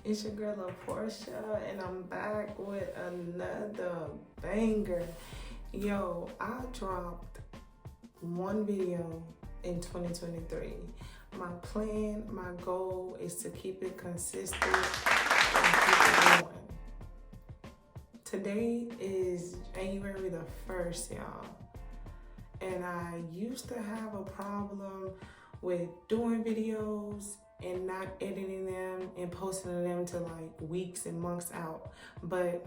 It's your girl LaPortia, and I'm back with another banger. Yo, I dropped one video in 2023. My plan, my goal is to keep it consistent and keep it going. Today is January the 1st, y'all. And I used to have a problem with doing videos and not editing them and posting them to like weeks and months out. But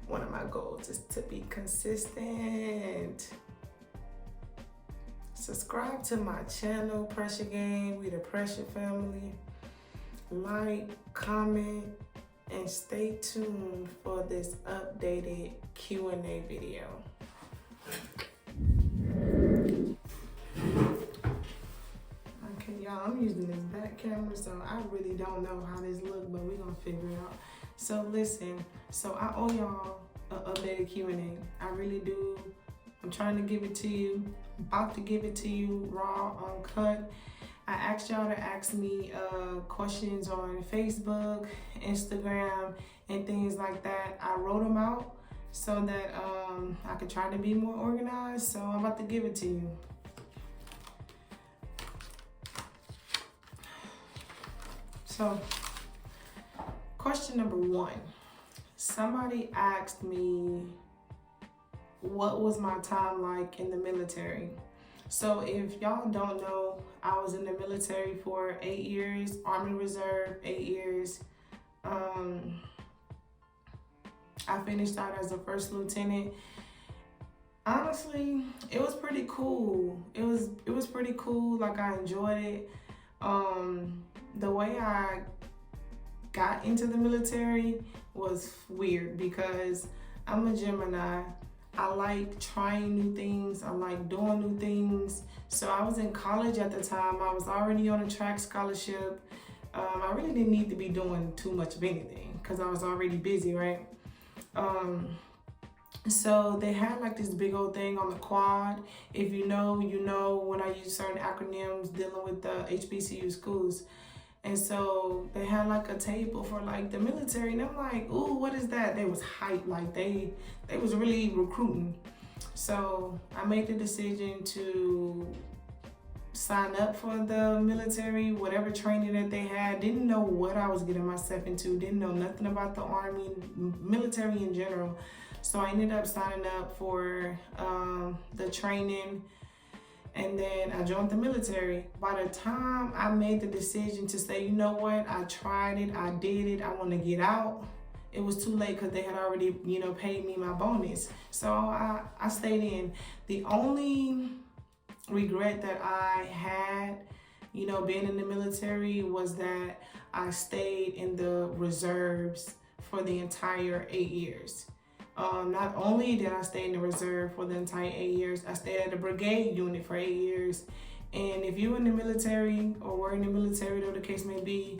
one of my goals is to be consistent. Subscribe to my channel, Pressure Gang, we the Pressure family. Like, comment, and stay tuned for this updated Q&A video. Okay, y'all, I'm using this back camera, so I really don't know how this look, but we're gonna figure it out. So listen, so I owe y'all an updated Q&A. I really do. I'm trying to give it to you. About to give it to you raw, uncut. I asked y'all to ask me questions on Facebook, Instagram, and things like that. I wrote them out so that I could try to be more organized. So I'm about to give it to you. So, question number 1. Somebody asked me what was my time like in the military. So if y'all don't know, I was in the military for 8 years, Army Reserve, 8 years. I finished out as a first lieutenant. Honestly, it was pretty cool. It was pretty cool. Like, I enjoyed it. The way I got into the military was weird because I'm a Gemini. I like trying new things. I like doing new things. So I was in college at the time. I was already on a track scholarship. I really didn't need to be doing too much of anything because I was already busy, right? So they had like this big old thing on the quad. If you know, you know when I use certain acronyms dealing with the HBCU schools. And so they had like a table for like the military, and I'm like, ooh, what is that? They was hyped, like they was really recruiting. So I made the decision to sign up for the military, whatever training that they had. Didn't know what I was getting myself into, didn't know nothing about the Army, military in general. So I ended up signing up for the training. And then I joined the military. By the time I made the decision to say, you know what, I tried it, I did it, I want to get out, it was too late because they had already, paid me my bonus. So I stayed in. The only regret that I had, being in the military was that I stayed in the reserves for the entire 8 years. Not only did I stay in the reserve for the entire 8 years, I stayed at a brigade unit for 8 years. And if you're in the military or were in the military, whatever the case may be,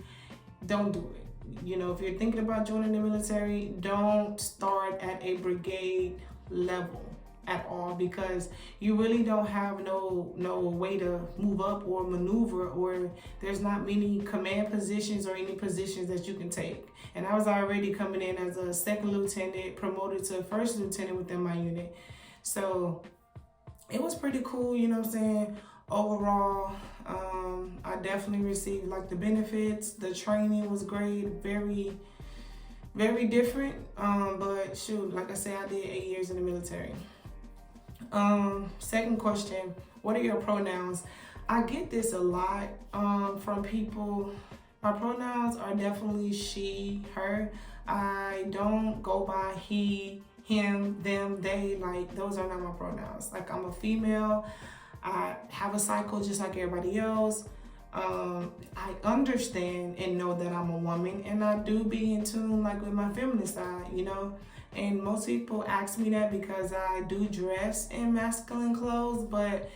don't do it. If you're thinking about joining the military, don't start at a brigade level at all, because you really don't have no way to move up or maneuver, or there's not many command positions or any positions that you can take. And I was already coming in as a second lieutenant, promoted to first lieutenant within my unit. So it was pretty cool, Overall, I definitely received like the benefits. The training was great, very, very different. But shoot, like I said, I did 8 years in the military. Second question, what are your pronouns? I get this a lot from people. My pronouns are definitely she, her. I don't go by he, him, them, they. Like, those are not my pronouns. Like, I'm a female. I have a cycle just like everybody else. I understand and know that I'm a woman, and I do be in tune like with my feminine side, And most people ask me that because I do dress in masculine clothes, but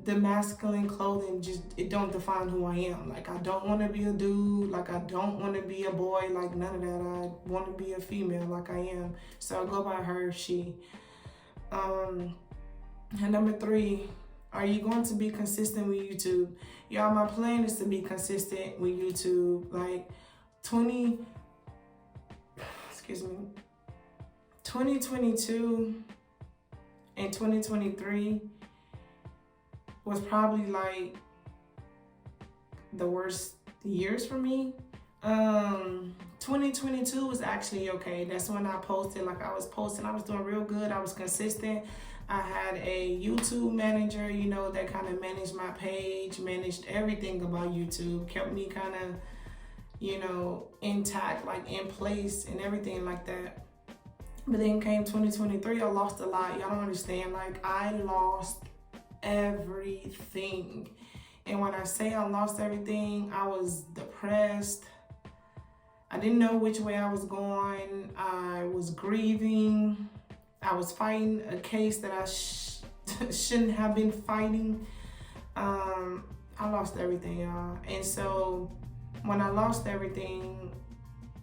the masculine clothing it don't define who I am. Like, I don't want to be a dude, like I don't want to be a boy, like none of that. I want to be a female like I am. So I go by her, she. And number 3, Are you going to be consistent with YouTube? Y'all, my plan is to be consistent with YouTube. Like 2022 and 2023 was probably like the worst years for me. 2022 was actually okay. That's when I posted, like I was doing real good. I was consistent. I had a YouTube manager, you know, that kind of managed my page, managed everything about YouTube, kept me kind of, you know, intact, like in place and everything like that. But then came 2023, I lost a lot. Y'all don't understand. Like, I lost everything. And when I say I lost everything, I was depressed. I didn't know which way I was going. I was grieving. I was fighting a case that I shouldn't have been fighting. I lost everything, y'all. And so when I lost everything,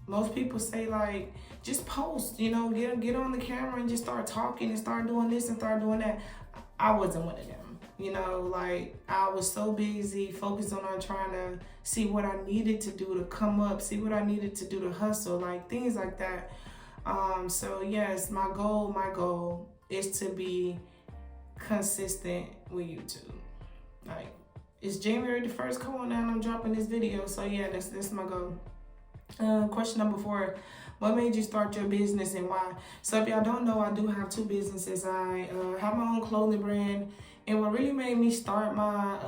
most people say, like, just post, you know, get on the camera and just start talking and start doing this and start doing that. I wasn't one of them. You know, like, I was so busy focusing on trying to see what I needed to do to come up, see what I needed to do to hustle, like things like that. So yes, my goal is to be consistent with YouTube. Like, it's January the 1st, come on now, I'm dropping this video. So yeah, that's my goal. Question number 4, what made you start your business and why? So if y'all don't know, I do have 2 businesses. I have my own clothing brand, and what really made me start my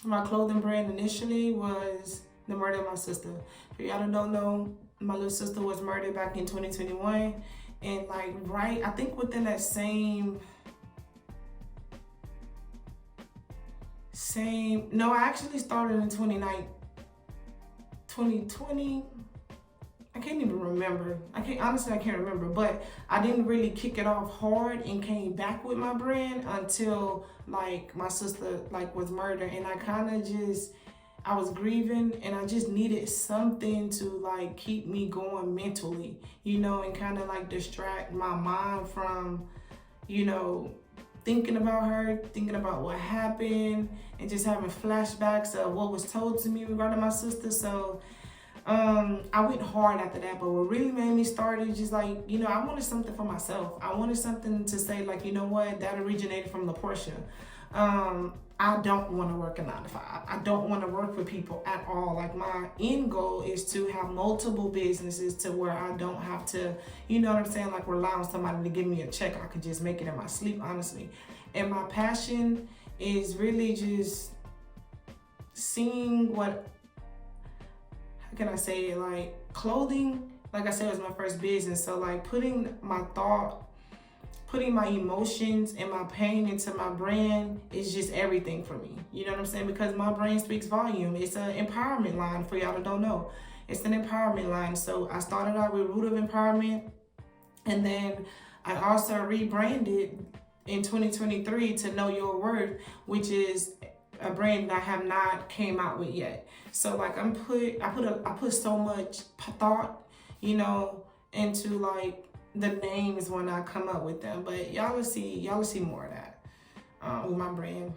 my clothing brand initially was the murder of my sister. For y'all that don't know, my little sister was murdered back in 2021, and like I think within that same no, I actually started in 2020. I can't even remember. I can't remember, but I didn't really kick it off hard and came back with my brand until like my sister like was murdered, and I was grieving, and I just needed something to like keep me going mentally, you know, and kind of like distract my mind from, you know, thinking about her, thinking about what happened, and just having flashbacks of what was told to me regarding my sister. So I went hard after that, but what really made me start is just like, you know, I wanted something for myself. I wanted something to say, like, you know what, that originated from LaPortia. I don't want to work a 9 to 5. I don't want to work for people at all. Like, my end goal is to have multiple businesses to where I don't have to, you know what I'm saying, like rely on somebody to give me a check. I could just make it in my sleep, honestly. And my passion is really just seeing what, how can I say it, like clothing, like I said, was my first business. So like putting my emotions and my pain into my brand is just everything for me. You know what I'm saying? Because my brand speaks volume. It's an empowerment line, for y'all that don't know. It's an empowerment line. So I started out with Root of Empowerment, and then I also rebranded in 2023 to Know Your Worth, which is a brand that I have not came out with yet. So like I put so much thought, you know, into like the names when I come up with them, but y'all will see more of that with my brand.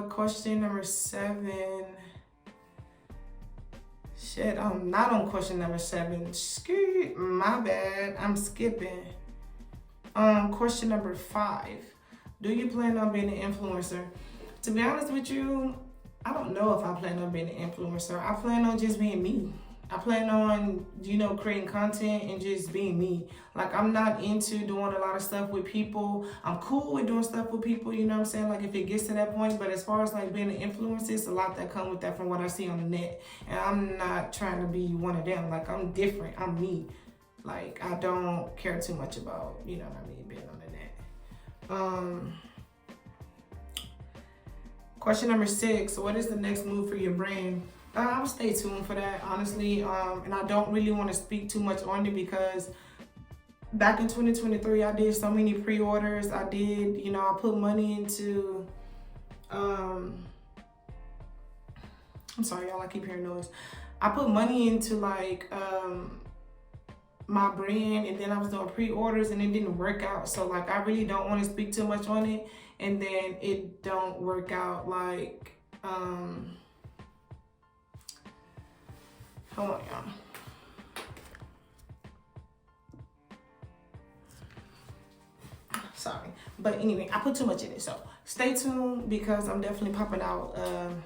Question number 7. Shit, I'm not on question number 7. My bad, I'm skipping. Question number 5. Do you plan on being an influencer? To be honest with you, I don't know if I plan on being an influencer. I plan on just being me. I plan on, you know, creating content and just being me. Like, I'm not into doing a lot of stuff with people. I'm cool with doing stuff with people, you know what I'm saying? Like, if it gets to that point. But as far as like being an influencer, it's a lot that comes with that from what I see on the net. And I'm not trying to be one of them. Like, I'm different. I'm me. Like, I don't care too much about, you know what I mean, being on the net. Question number 6. What is the next move for your brand? I would stay tuned for that, honestly. And I don't really want to speak too much on it because back in 2023, I did so many pre-orders. I did, you know, I put money into, I'm sorry, y'all, I keep hearing noise. I put money into like, my brand, and then I was doing pre-orders and it didn't work out. So like, I really don't want to speak too much on it. and then it don't work out. Like, hold on, y'all. Sorry, but anyway, I put too much in it, so stay tuned because I'm definitely popping out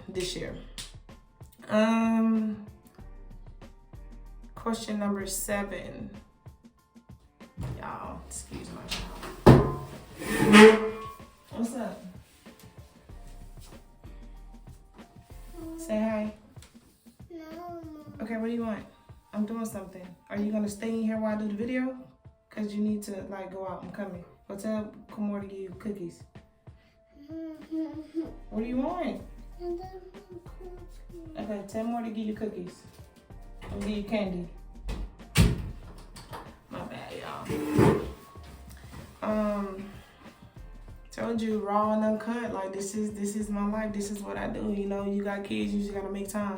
this year. Question number 7. Y'all, excuse my child. What's up? Say hi. No. Okay, what do you want? I'm doing something. Are you gonna stay in here while I do the video? Cause you need to like go out. I'm coming. Go tell Kamora to give you cookies. What do you want? Okay, tell more to give you cookies. I'll give you candy. My bad, y'all. Told you raw and uncut. Like this is my life. This is what I do. You know, you got kids. You just gotta make time.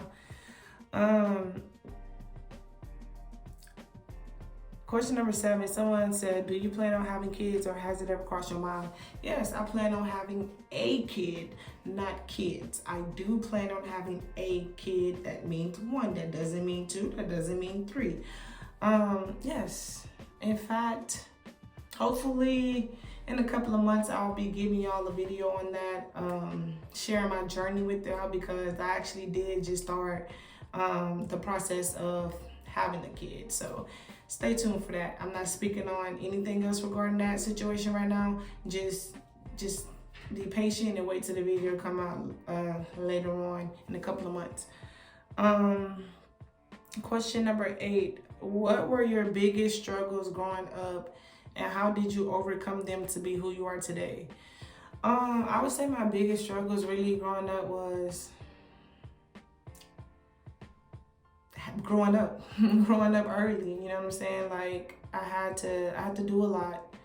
Question number 7, someone said, do you plan on having kids or has it ever crossed your mind? Yes, I plan on having a kid, not kids. I do plan on having a kid. That means 1. That doesn't mean 2. That doesn't mean 3. Yes. In fact, hopefully in a couple of months, I'll be giving y'all a video on that, sharing my journey with y'all because I actually did just start the process of having a kid. So stay tuned for that. I'm not speaking on anything else regarding that situation right now. Just be patient and wait till the video come out later on in a couple of months. Question number 8. What were your biggest struggles growing up and how did you overcome them to be who you are today? I would say my biggest struggles really growing up was growing up early, you know what I'm saying? Like I had to do a lot.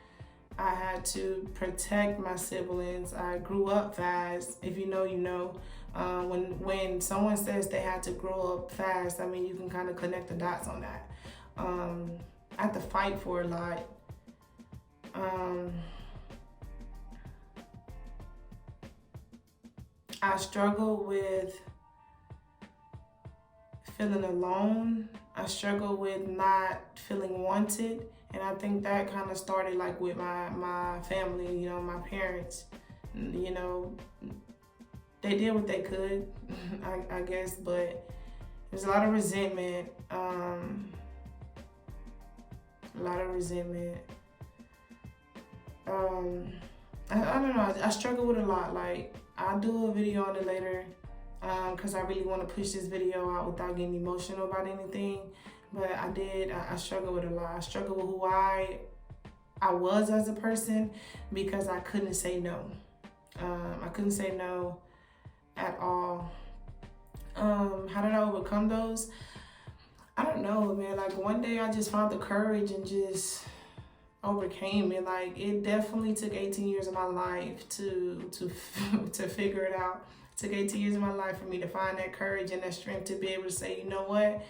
I had to protect my siblings. I grew up fast. If you know, you know. When someone says they had to grow up fast, I mean, you can kind of connect the dots on that. I had to fight for a lot. I struggle with feeling alone. I struggle with not feeling wanted. And I think that kind of started like with my family, you know, my parents. You know, they did what they could, I guess, but there's a lot of resentment. I don't know, I struggle with a lot. Like, I'll do a video on it later because I really want to push this video out without getting emotional about anything. But I struggle with a lot. I struggle with who I was as a person because I couldn't say no. I couldn't say no at all. How did I overcome those? I don't know, man. Like one day I just found the courage and just overcame it. Like it definitely took 18 years of my life to figure it out. It took 18 years of my life for me to find that courage and that strength to be able to say, you know what?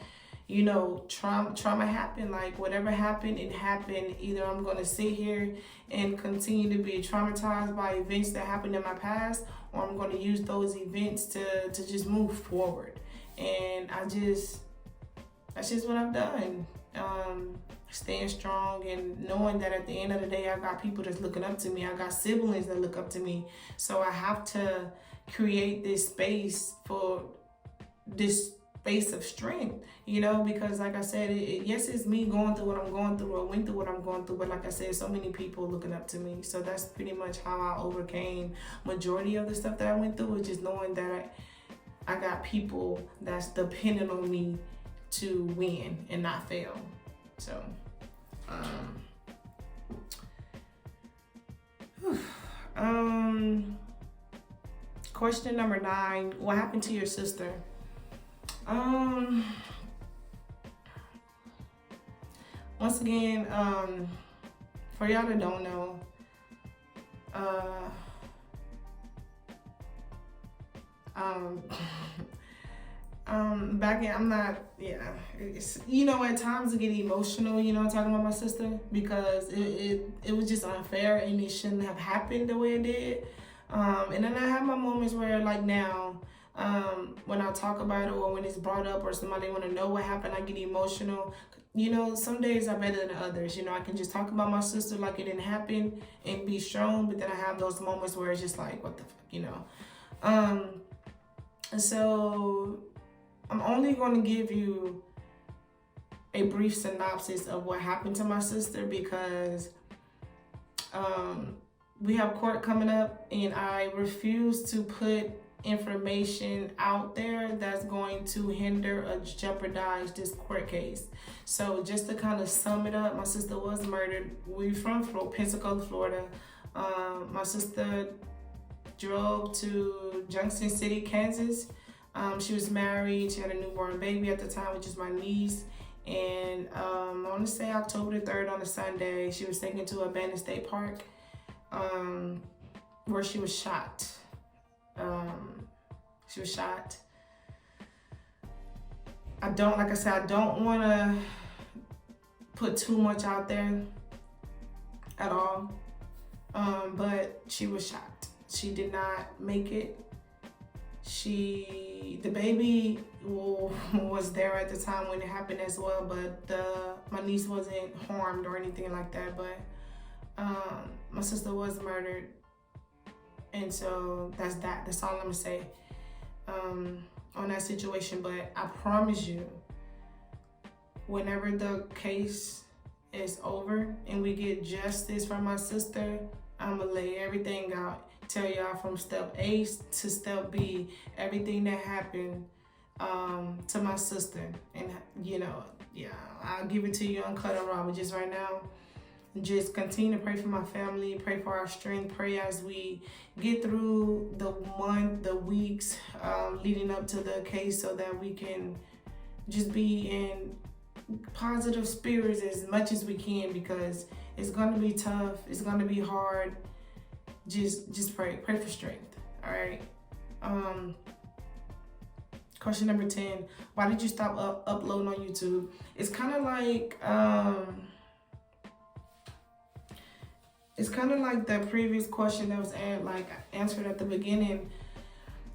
You know, trauma happened. Like whatever happened, it happened. Either I'm going to sit here and continue to be traumatized by events that happened in my past, or I'm going to use those events to just move forward. And that's just what I've done. Staying strong and knowing that at the end of the day, I got people that's looking up to me. I got siblings that look up to me. So I have to create this space for this space of strength, you know, because like I said, yes, it's me going through what I'm going through or went through what I'm going through, but like I said, so many people looking up to me. So that's pretty much how I overcame majority of the stuff that I went through, is just knowing that I got people that's dependent on me to win and not fail. So question number 9, what happened to your sister? Once again, for y'all that don't know, back in, I'm not, yeah, it's, you know, at times I get emotional, you know, talking about my sister because it was just unfair and it shouldn't have happened the way it did. And then I have my moments where, like now, when I talk about it or when it's brought up or somebody want to know what happened, I get emotional. You know, some days are better than others. You know, I can just talk about my sister like it didn't happen and be strong, but then I have those moments where it's just like, what the fuck, you know. And so I'm only going to give you a brief synopsis of what happened to my sister because we have court coming up and I refuse to put information out there that's going to hinder or jeopardize this court case. So just to kind of sum it up, my sister was murdered. We're from Pensacola, Florida. My sister drove to Junction City, Kansas. She was married. She had a newborn baby at the time, which is my niece. And I want to say October the 3rd on a Sunday, she was taken to Abandoned State Park where she was shot. She was shot. I don't want to put too much out there at all. But she was shot. She did not make it. The baby was there at the time when it happened as well, but my niece wasn't harmed or anything like that. But my sister was murdered, and so that's all I'm gonna say on that situation. But I promise you, whenever the case is over and we get justice for my sister, I'm gonna lay everything out, tell y'all from step A to step B, everything that happened to my sister. And you know, yeah, I'll give it to you uncut and raw. But just right now, just continue to pray for my family, pray for our strength, pray as we get through the weeks leading up to the case so that we can just be in positive spirits as much as we can, because it's going to be tough, it's going to be hard. Just pray for strength. All right. Question number 10, why did you stop uploading on YouTube? It's kind of like the previous question that was answered at the beginning.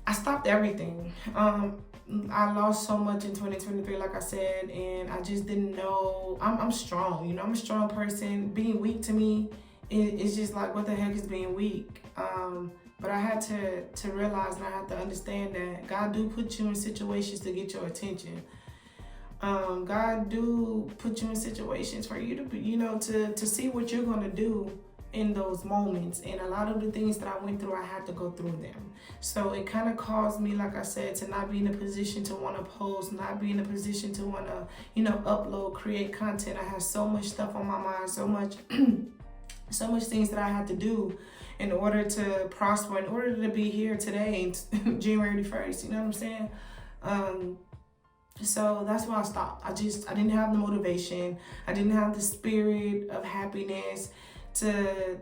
I stopped everything. I lost so much in 2023, like I said, and I just didn't know. I'm strong, you know. I'm a strong person. Being weak to me, it's just like, what the heck is being weak? But I had to realize, and I had to understand that God do put you in situations to get your attention. God do put you in situations for you to be, you know, to see what you're gonna do in those moments. And a lot of the things that I went through, I had to go through them. So it kind of caused me, like I said, to not be in a position to want to post, not be in a position to want to, you know, upload, create content. I had so much stuff on my mind, so much things that I had to do in order to prosper, in order to be here today, January 1st, you know what I'm saying? So that's why I stopped. I didn't have the motivation. I didn't have the spirit of happiness to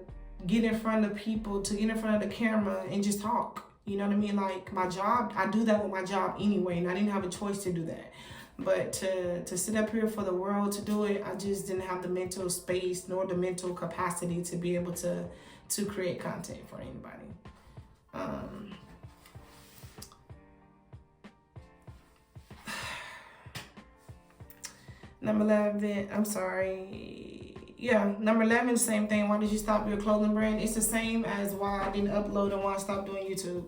get in front of people, to get in front of the camera and just talk. You know what I mean? Like my job, I do that with my job anyway, and I didn't have a choice to do that. But to sit up here for the world to do it, I just didn't have the mental space nor the mental capacity to be able to create content for anybody. Number 11, I'm sorry. Yeah, number 11, same thing. Why did you stop your clothing brand? It's the same as why I didn't upload and why I stopped doing YouTube.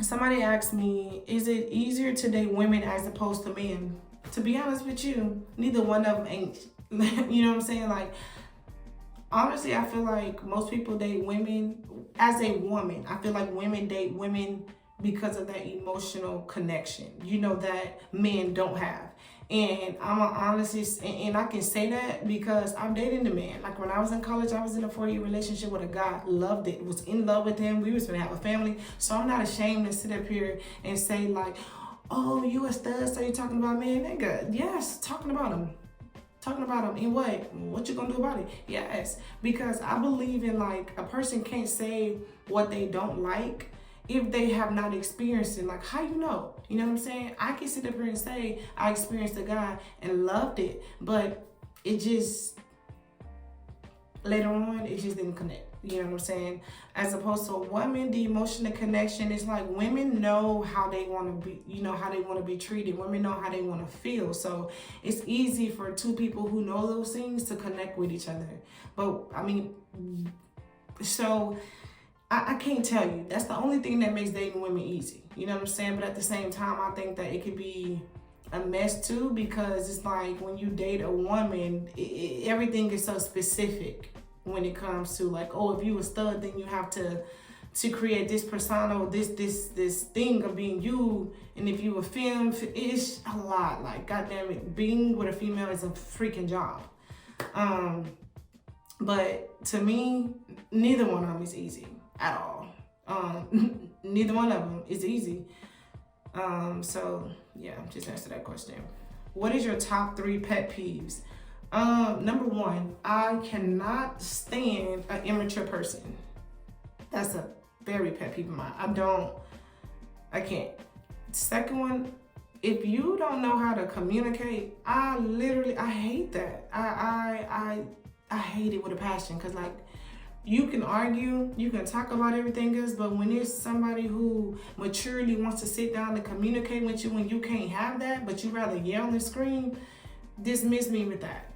Somebody asked me, is it easier to date women as opposed to men? To be honest with you, neither one of them ain't. You know what I'm saying? Like, honestly, I feel like most people date women as a woman. I feel like women date women because of that emotional connection, you know, that men don't have. And I'm honestly, and I can say that because I'm dating the man. Like when I was in college, I was in a 4-year relationship with a guy, loved it, was in love with him. We was gonna have a family. So I'm not ashamed to sit up here and say like, oh, you a stud, so you talking about me, nigga? Yes, talking about him. Talking about him. And what you gonna do about it? Yes, because I believe in, like, a person can't say what they don't like if they have not experienced it. Like, how you know? You know what I'm saying? I can sit up here and say I experienced a guy and loved it, but it just, later on, it just didn't connect. You know what I'm saying? As opposed to a woman, the emotional connection is like women know how they want to be, you know, how they want to be treated. Women know how they want to feel. So it's easy for two people who know those things to connect with each other. But I mean, so I can't tell you. That's the only thing that makes dating women easy. You know what I'm saying? But at the same time, I think that it could be a mess too, because it's like when you date a woman, everything is so specific when it comes to like, oh, if you a stud, then you have to create this persona, or this thing of being you. And if you a femme, it's a lot. Like, goddamn it, being with a female is a freaking job. But to me, neither one of them is easy at all. Neither one of them is easy. So yeah, just answer that question. What is your top 3 pet peeves? Number 1, I cannot stand an immature person. That's a very pet peeve of mine. I can't. Second one, if you don't know how to communicate, I hate that. I hate it with a passion, because like, you can argue, you can talk about everything else, but when it's somebody who maturely wants to sit down and communicate with you, when you can't have that, but you rather yell and scream, dismiss me with that.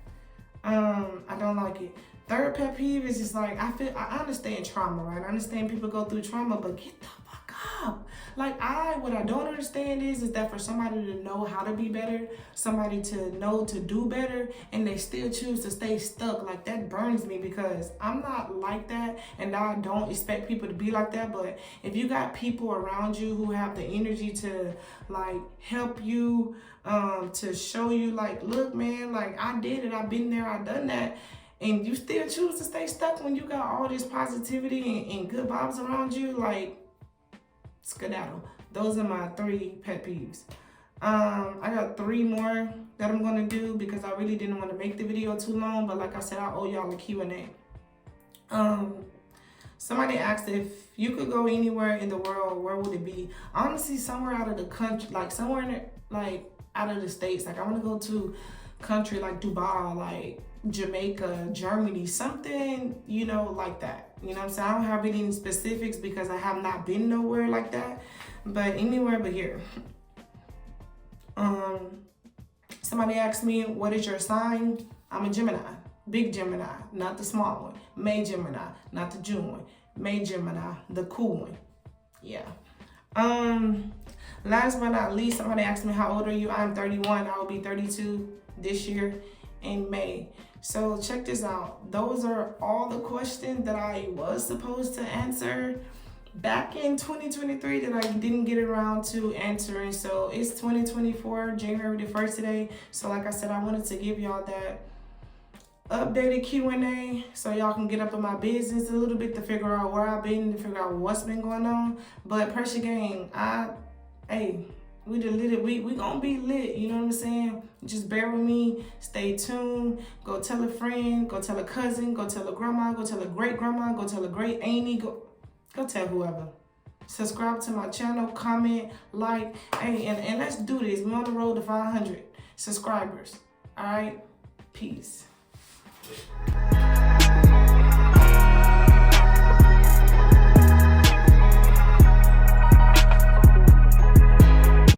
I don't like it. Third pet peeve is just like, I understand trauma, right? I understand people go through trauma, but get the fuck up. Like, what I don't understand is that for somebody to know how to be better, somebody to know to do better, and they still choose to stay stuck, like, that burns me, because I'm not like that, and I don't expect people to be like that. But if you got people around you who have the energy to like help you, to show you like, look man, like, I did it, I've been there, I've done that, and you still choose to stay stuck when you got all this positivity and good vibes around you, like, skedaddle. Those are my 3 pet peeves. I got 3 more that I'm gonna do, because I really didn't want to make the video too long, but like I said, I owe y'all a Q&A. Somebody asked if you could go anywhere in the world, where would it be? Honestly, somewhere out of the country, like somewhere in like out of the States. Like, I want to go to country like Dubai, like Jamaica, Germany, something, you know, like that. You know what I'm saying? I don't have any specifics because I have not been nowhere like that, but anywhere but here. Somebody asked me, what is your sign? I'm a Gemini. Big Gemini, not the small one. May Gemini, not the June one. May Gemini, the cool one. Yeah. Last but not least, somebody asked me, how old are you? I'm 31. I will be 32 this year in May. So check this out. Those are all the questions that I was supposed to answer back in 2023 that I didn't get around to answering. So it's 2024, January the 1st today. So like I said, I wanted to give y'all that updated Q&A so y'all can get up in my business a little bit, to figure out where I've been, to figure out what's been going on. But Pressure Gang, we deleted, we gonna be lit, you know what I'm saying? Just bear with me, stay tuned, go tell a friend, go tell a cousin, go tell a grandma, go tell a great grandma, go tell a great auntie, go tell whoever. Subscribe to my channel, comment, like, and let's do this. We're on the road to 500 subscribers. All right, peace.